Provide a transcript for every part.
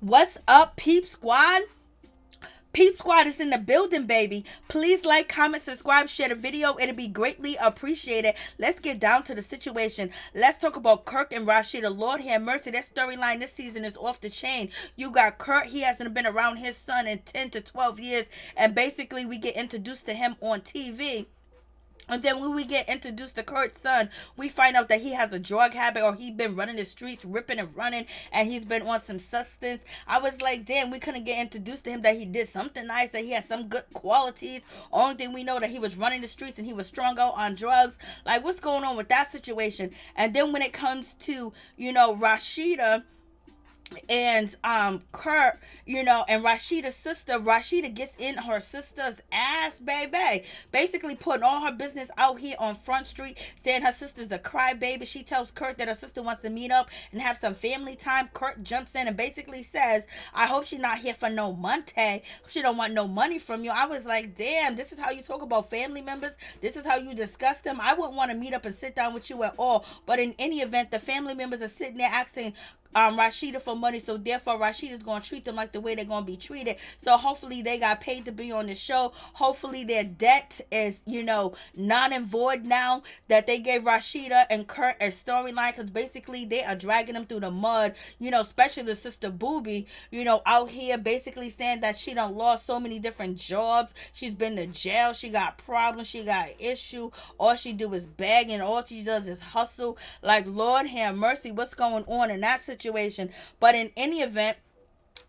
What's up, Peep Squad? Peep Squad is in the building, baby. Please like, comment, subscribe, share the video. It'll be greatly appreciated. Let's get down to the situation. Let's talk about Kirk and Rasheeda. Lord have mercy. That storyline this season is off the chain. You got Kirk. He hasn't been around his son in 10 to 12 years. And basically, we get introduced to him on TV. And then when we get introduced to Kurt's son, we find out that he has a drug habit, or he's been running the streets, ripping and running, and he's been on some substance. I was like, damn, we couldn't get introduced to him that he did something nice, that he had some good qualities. Only thing we know that he was running the streets and he was strung out on drugs. Like, what's going on with that situation? And then when it comes to, Rasheeda and Kurt, and Rasheeda's sister, Rasheeda gets in her sister's ass, baby. Basically putting all her business out here on Front Street, saying her sister's a crybaby. She tells Kurt that her sister wants to meet up and have some family time. Kurt jumps in and basically says, I hope she's not here for no money. She don't want no money from you. I was like, damn, this is how you talk about family members? This is how you discuss them? I wouldn't want to meet up and sit down with you at all. But in any event, the family members are sitting there asking Rasheeda for money, so therefore Rasheeda's gonna treat them like the way they're gonna be treated. So hopefully they got paid to be on the show. Hopefully their debt is, non and void now that they gave Rasheeda and Kurt a storyline, because basically they are dragging them through the mud, especially the sister Booby, out here basically saying that she done lost so many different jobs. She's been to jail, she got problems, she got issue. All she do is beg and all she does is hustle. Like, Lord have mercy, what's going on in that situation? But in any event,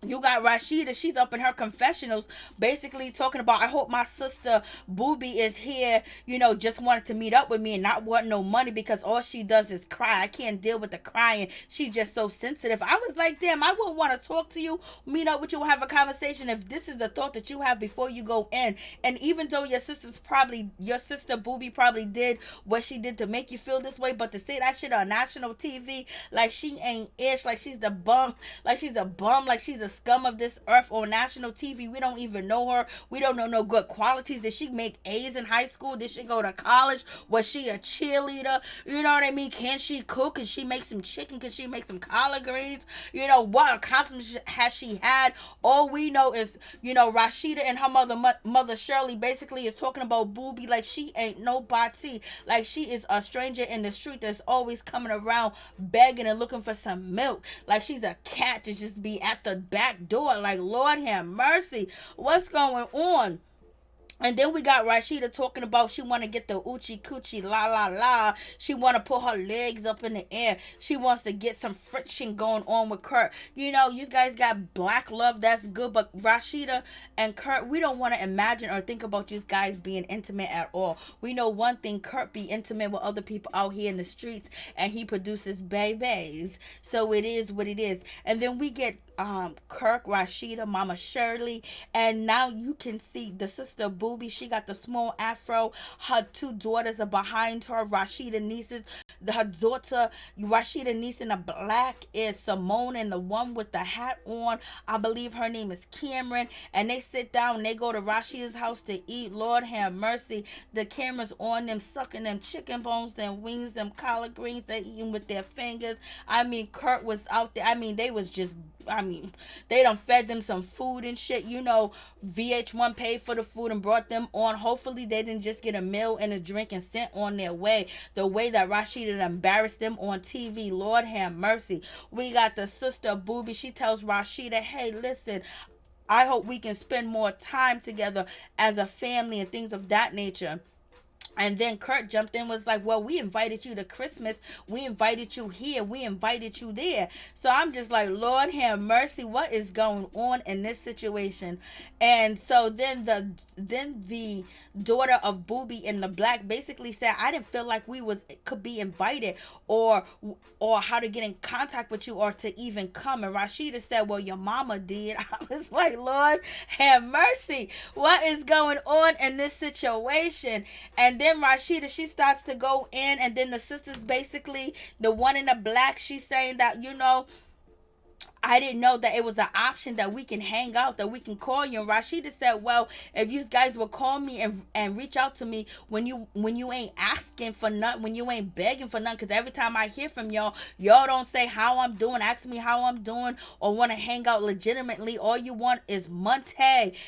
you got Rasheeda, she's up in her confessionals basically talking about, I hope my sister Booby is here, just wanted to meet up with me and not want no money because all she does is cry. I can't deal with the crying. She's just so sensitive. I was like, damn, I wouldn't want to talk to you, meet up with you, have a conversation if this is the thought that you have before you go in. And even though your sister Booby probably did what she did to make you feel this way, but to say that shit on national TV, like she ain't ish, like she's the bum, like she's a bum, like she's a scum of this earth on national TV. We don't even know her. We don't know no good qualities. Did she make A's in high school? Did she go to college? Was she a cheerleader? You know what I mean? Can she cook? Can she make some chicken? Can she make some collard greens? What accomplishments has she had? All we know is, Rasheeda and her mother Shirley basically is talking about Booby like she ain't nobody. Like she is a stranger in the street that's always coming around begging and looking for some milk. Like she's a cat to just be at the back door. Like, Lord have mercy, what's going on? And then we got Rasheeda talking about she want to get the oochie coochie la la la. She want to put her legs up in the air. She wants to get some friction going on with Kurt. You guys got black love, that's good. But Rasheeda and Kurt, we don't want to imagine or think about you guys being intimate at all. We know one thing, Kurt be intimate with other people out here in the streets and he produces babies. So it is what it is. And then we get Kirk, Rasheeda, Mama Shirley, and now you can see the sister Booby. She got the small afro. Her two daughters are behind her. Rasheeda nieces. Her daughter, Rasheeda niece in the black is Simone, and the one with the hat on, I believe her name is Cameron. And they sit down and they go to Rasheeda's house to eat. Lord have mercy. The camera's on them, sucking them chicken bones, them wings, them collard greens. They eating with their fingers. I mean, Kurt was out there. I mean, they was just, they done fed them some food and shit. VH1 paid for the food and brought them on. Hopefully they didn't just get a meal and a drink and sent on their way. The way that Rasheeda embarrassed them on TV, Lord have mercy. We got the sister Booby. She tells Rasheeda, hey, listen, I hope we can spend more time together as a family and things of that nature. And then Kurt jumped in, was like, well, we invited you to Christmas. We invited you here. We invited you there. So I'm just like, Lord have mercy. What is going on in this situation? And so then the daughter of Booby in the black basically said, I didn't feel like could be invited or how to get in contact with you or to even come. And Rasheeda said, well, your mama did. I was like, Lord have mercy. What is going on in this situation? And then Rasheeda, she starts to go in, and then the sisters basically, the one in the black, she's saying that, I didn't know that it was an option that we can hang out, that we can call you. And Rasheeda said, well, if you guys will call me and reach out to me when you ain't asking for nothing, when you ain't begging for nothing, because every time I hear from y'all don't say how I'm doing, ask me how I'm doing, or want to hang out legitimately. All you want is money.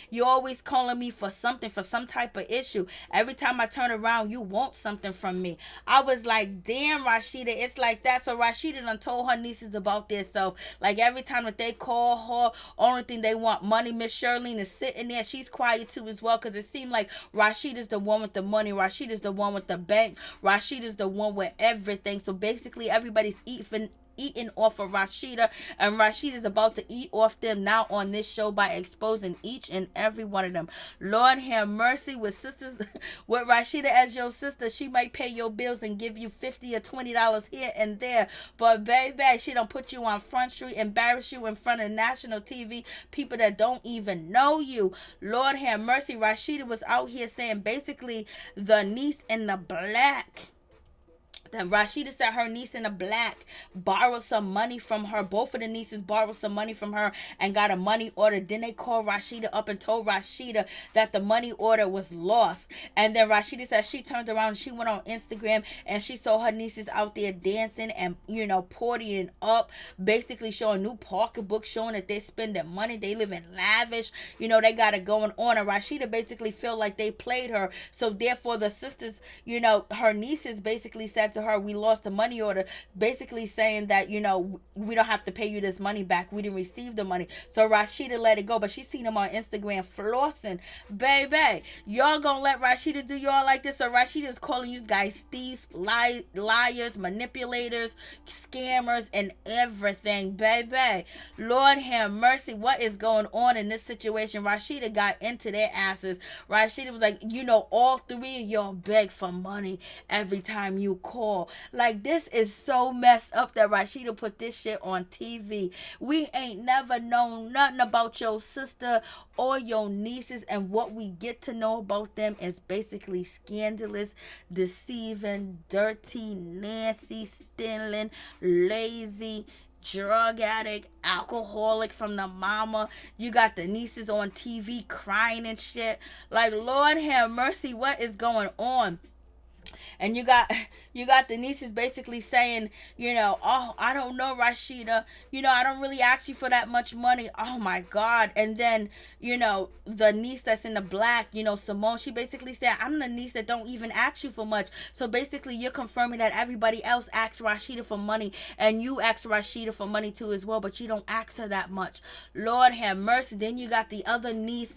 You always calling me for something, for some type of issue. Every time I turn around, you want something from me. I was like, damn, Rasheeda, it's like that. So Rasheeda done told her nieces about this. So like every time that they call her, only thing they want money. Miss Shirlene is sitting there. She's quiet too as well, because it seemed like Rasheeda's the one with the money. Rasheeda's the one with the bank. Rasheeda's the one with everything. So basically everybody's eating off of Rasheeda, and Rasheeda's about to eat off them now on this show by exposing each and every one of them. Lord have mercy. With sisters, with Rasheeda as your sister, she might pay your bills and give you $50 or $20 here and there, but baby, she don't put you on Front Street, embarrass you in front of national TV, people that don't even know you. Lord have mercy. Rasheeda was out here saying basically the niece in the black. Then Rasheeda said her niece in the black borrowed some money from her. Both of the nieces borrowed some money from her and got a money order. Then they called Rasheeda up and told Rasheeda that the money order was lost. And then Rasheeda said she turned around and she went on Instagram and she saw her nieces out there dancing and, partying up, basically showing new pocketbooks, showing that they spend their money. They live in lavish. They got it going on. And Rasheeda basically feel like they played her. So therefore the sisters, her nieces basically said to her, we lost the money order, basically saying that we don't have to pay you this money back, we didn't receive the money. So Rasheeda let it go, but she seen them on Instagram flossing. Baby, y'all gonna let Rasheeda do y'all like this? So Rasheeda's calling you guys thieves, liars, manipulators, scammers, and everything. Baby, Lord have mercy. What is going on in this situation? Rasheeda got into their asses. Rasheeda was like, all three of y'all beg for money every time you call. Like, this is so messed up that Rasheeda put this shit on TV. We ain't never known nothing about your sister or your nieces, and what we get to know about them is basically scandalous, deceiving, dirty, nasty, stealing, lazy, drug addict, alcoholic from the mama. You got the nieces on TV crying and shit. Like, Lord have mercy, what is going on? And you got the nieces basically saying, oh, I don't know, Rasheeda, I don't really ask you for that much money. Oh my God. And then, the niece that's in the black, Simone, she basically said, I'm the niece that don't even ask you for much. So basically you're confirming that everybody else asks Rasheeda for money, and you ask Rasheeda for money too as well, but you don't ask her that much. Lord have mercy. Then you got the other niece,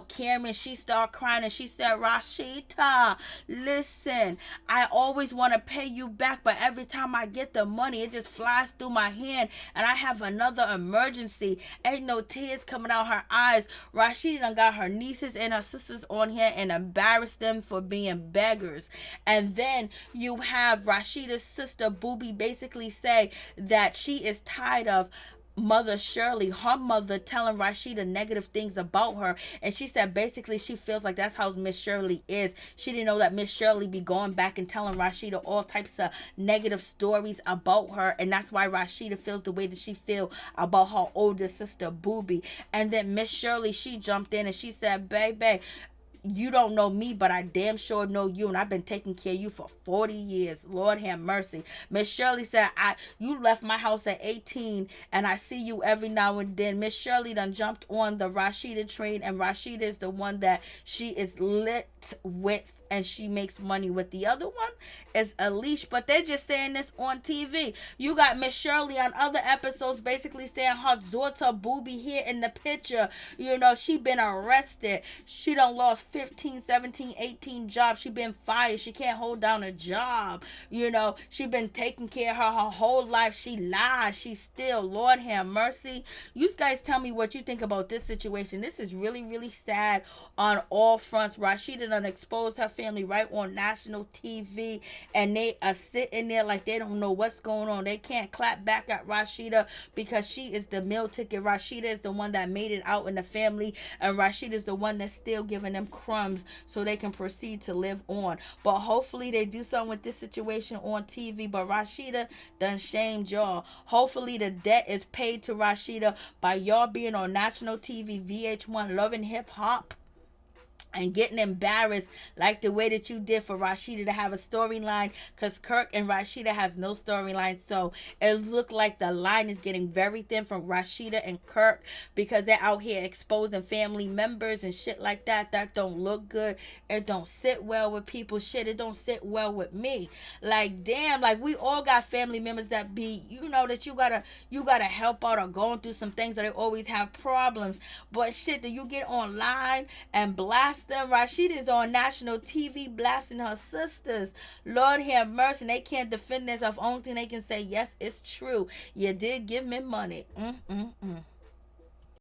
Cameron, she started crying and she said, Rasheeda, listen, I always want to pay you back, but every time I get the money, it just flies through my hand, and I have another emergency. Ain't no tears coming out her eyes. Rasheeda done got her nieces and her sisters on here and embarrassed them for being beggars. And then you have Rasheeda's sister, Booby, basically say that she is tired of Mother Shirley, her mother, telling Rasheeda negative things about her. And she said basically she feels like that's how Miss Shirley is. She didn't know that Miss Shirley be going back and telling Rasheeda all types of negative stories about her, and that's why Rasheeda feels the way that she feel about her older sister Booby. And then Miss Shirley, she jumped in and she said, baby, you don't know me, but I damn sure know you, and I've been taking care of you for 40 years. Lord have mercy. Miss Shirley said, you left my house at 18, and I see you every now and then. Miss Shirley done jumped on the Rasheeda train, and Rasheeda is the one that she is lit with, and she makes money with. The other one is Alicia, but they're just saying this on TV. You got Miss Shirley on other episodes basically saying her daughter Booby here in the picture, she been arrested. She done lost 15, 17, 18 jobs. She been fired. She can't hold down a job. She been taking care of her whole life. She lies. She still. Lord have mercy. You guys tell me what you think about this situation. This is really, really sad on all fronts. Rasheeda done exposed her family right on national TV, and they are sitting there like they don't know what's going on. They can't clap back at Rasheeda because she is the meal ticket. Rasheeda is the one that made it out in the family, and Rasheeda is the one that's still giving them crumbs so they can proceed to live on. But hopefully they do something with this situation on TV. But Rasheeda done shamed y'all. Hopefully the debt is paid to Rasheeda by y'all being on national TV, VH1, Loving Hip Hop, and getting embarrassed like the way that you did for Rasheeda to have a storyline, because Kirk and Rasheeda has no storyline. So it looked like the line is getting very thin from Rasheeda and Kirk, because they're out here exposing family members and shit like that. That don't look good. It don't sit well with people. Shit, it don't sit well with me. Like, damn, like we all got family members that be, that you gotta help out or going through some things, that they always have problems. But shit, that you get online and blast them. Rasheeda's on national TV blasting her sisters. Lord have mercy. They can't defend themselves. Only thing they can say, yes, it's true. You did give me money.